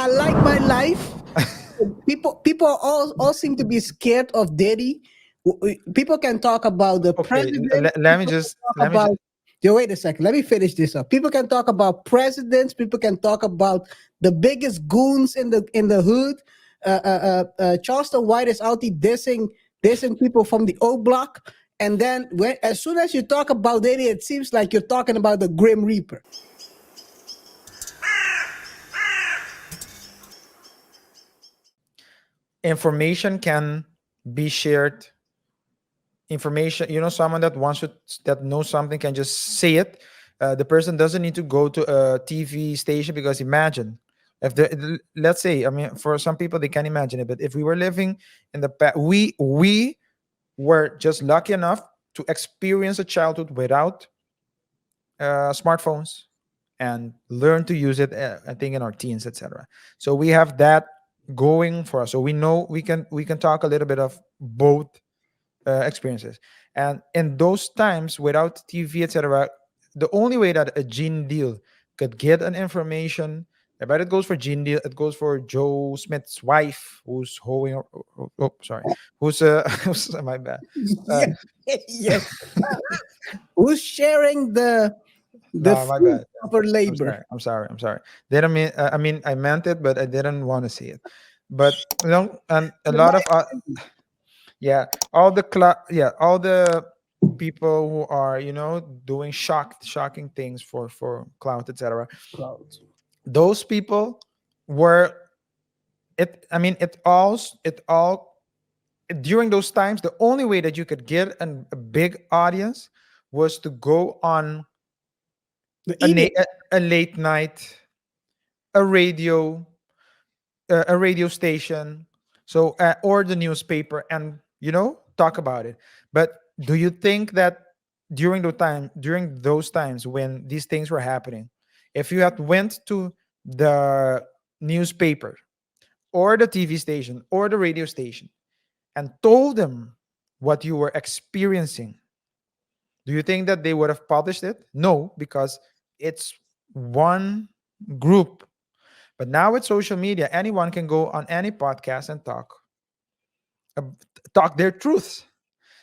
I like my life. People all seem to be scared of Diddy. People can talk about the Okay, president. let me People can just talk let me just about. Yo, wait a second. Let me finish this up. People can talk about presidents. People can talk about the biggest goons in the hood. Charleston White is out there dissing people from the O Block. And then as soon as you talk about Diddy, it seems like you're talking about the Grim Reaper. information can be shared. Information, someone that wants to that knows something can just say it. The person doesn't need to go to a TV station, because imagine if let's say, I mean, for some people they can't imagine it, but if we were living in the past, we were just lucky enough to experience a childhood without smartphones, and learn to use it, I think in our teens, etc. So we have that going for us, so we know we can talk a little bit of both experiences. And in those times without TV, etc., the only way that a Gene Deal could get an information, but it goes for Gene Deal, it goes for Joe Smith's wife, who's hoeing, sorry, who's my bad, uh, Yeah, yes. Who's sharing the no, my fruit bad. of her I'm labor? sorry. I'm sorry. Didn't mean. I mean, I meant it, but I didn't want to say it. But and a lot of yeah, all the people who are doing shocking things for clout, etc. Those people were it. I mean, it all during those times. The only way that you could get a big audience was to go on The a, email. a late night, a radio, a radio station, so or the newspaper, and talk about it. But do you think that during those times when these things were happening, if you had went to the newspaper or the TV station or the radio station and told them what you were experiencing, do you think that they would have published it? No, because it's one group. But now with social media, anyone can go on any podcast and uh, talk their truths.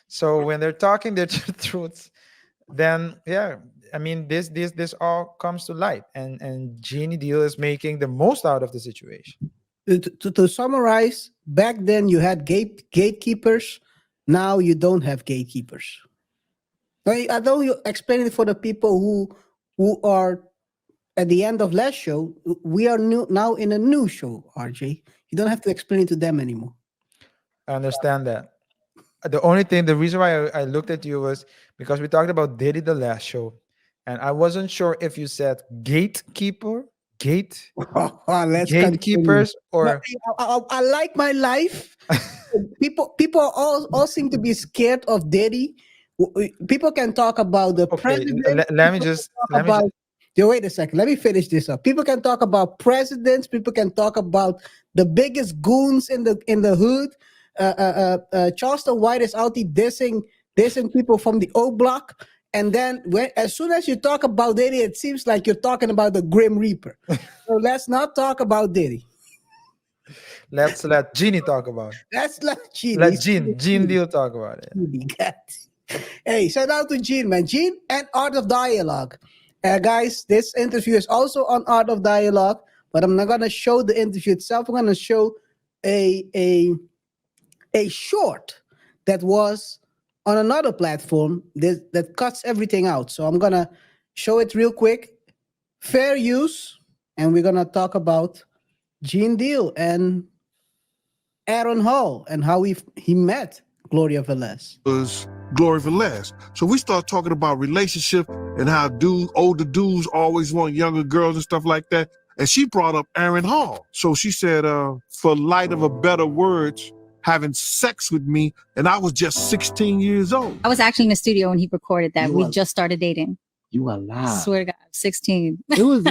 So when they're talking their truths, then yeah, I mean, this all comes to light, and Genie Deal is making the most out of the situation. To summarize, back then you had gatekeepers. Now you don't have gatekeepers. I know you explain it for the people who are at the end of last show. We are now in a new show, RJ. You don't have to explain it to them anymore. I understand that. The reason why I looked at you was because we talked about Diddy the last show, and I wasn't sure if you said gatekeeper, gate Let's continue. gatekeepers, But or I like my life. People all seem to be scared of Diddy. People can talk about the okay. president. Let me People can just talk let me about. just Yo, wait a second. Let me finish this up. People can talk about presidents. People can talk about the biggest goons in the hood. Charleston White is out there dissing people from the O Block. And then as soon as you talk about Diddy, it seems like you're talking about the Grim Reaper. So let's not talk about Diddy. let's let Genie talk about it. That's not Let Genie. Gene Deal talk about it. Hey, shout out to Gene, man. Gene and Art of Dialogue. Guys, this interview is also on Art of Dialogue, but I'm not gonna show the interview itself. I'm gonna show a a a short that was on another platform that cuts everything out. So I'm gonna show it real quick. Fair use, and we're gonna talk about Gene Deal and Aaron Hall and how he met Gloria Velez. Was Gloria Velez. So we start talking about relationship and how older dudes always want younger girls and stuff like that. And she brought up Aaron Hall. So she said, for light of a better words, having sex with me, and I was just 16 years old. I was actually in the studio when he recorded that. You We was. just started dating. You are lying. Swear to God, 16. It was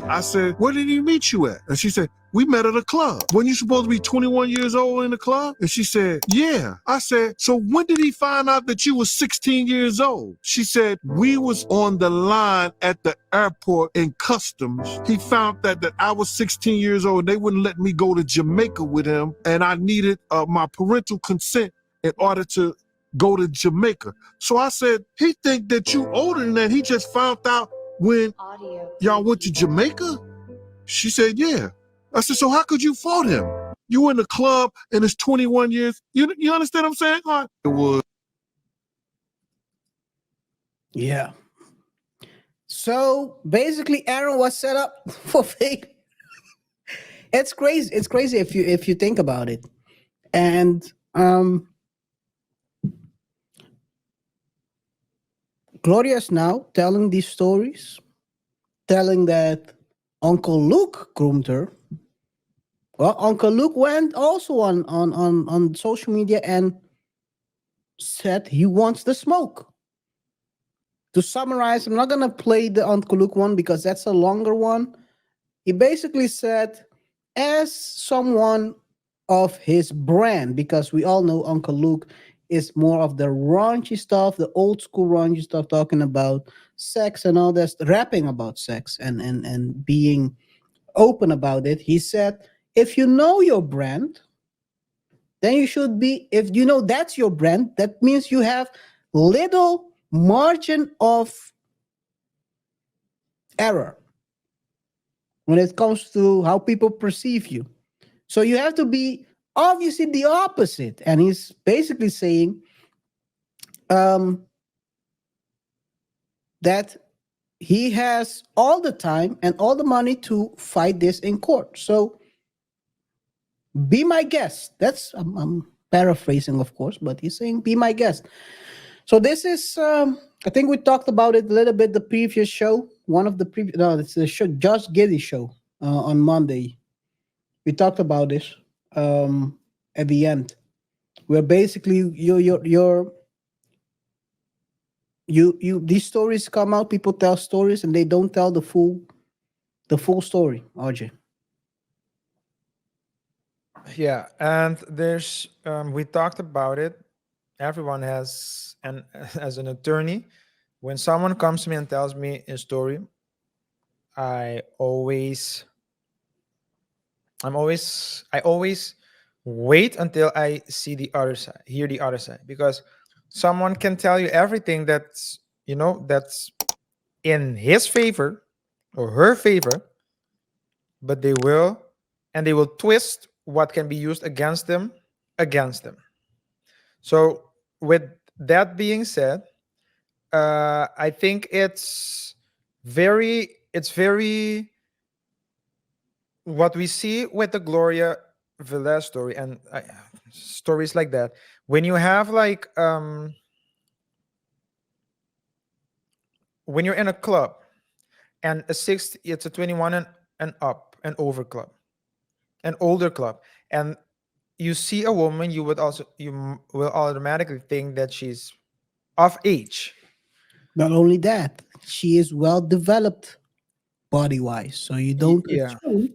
I said, where did he meet you at? And she said, we met at a club. When you supposed to be 21 years old in the club? And she said, yeah. I said, so when did he find out that you was 16 years old? She said, we was on the line at the airport in customs. He found that I was 16 years old. They wouldn't let me go to Jamaica with him. And I needed my parental consent in order to go to Jamaica. So I said, he think that you older than that. He just found out when y'all went to Jamaica? She said, yeah. I said, so how could you fault him? You in the club and it's 21 years. You understand what I'm saying? It was. Yeah. So basically, Aaron was set up for fake. It's crazy. It's crazy if you think about it. And Gloria's now telling these stories, telling that Uncle Luke groomed her. Well, Uncle Luke went also on social media and said he wants the smoke. To summarize, I'm not gonna play the Uncle Luke one because that's a longer one. He basically said, as someone of his brand, because we all know Uncle Luke is more of the raunchy stuff, the old school raunchy stuff, talking about sex and all that, rapping about sex and being open about it. He said, if you know your brand, then you should be, if you know that's your brand, that means you have little margin of error when it comes to how people perceive you. So you have to be obviously the opposite. And he's basically saying that he has all the time and all the money to fight this in court. So be my guest. That's I'm paraphrasing, of course, but he's saying, be my guest. So this is, I think we talked about it a little bit the previous show. One of the previous, no, it's the show, Josh Giddy show on Monday. We talked about this at the end, where basically these stories come out. People tell stories and they don't tell the full story. RJ. Yeah, and there's we talked about it. Everyone has, and as an attorney, when someone comes to me and tells me a story, I always wait until I see the other side, hear the other side, because someone can tell you everything that's that's in his favor or her favor, but they will twist what can be used against them. So with that being said, I think it's very what we see with the Gloria Velez story and stories like that. When you have like when you're in a club and it's a 21 and up and over club, an older club, and you see a woman, you will automatically think that she's of age. Not only that, she is well developed body wise, so you don't Yeah. assume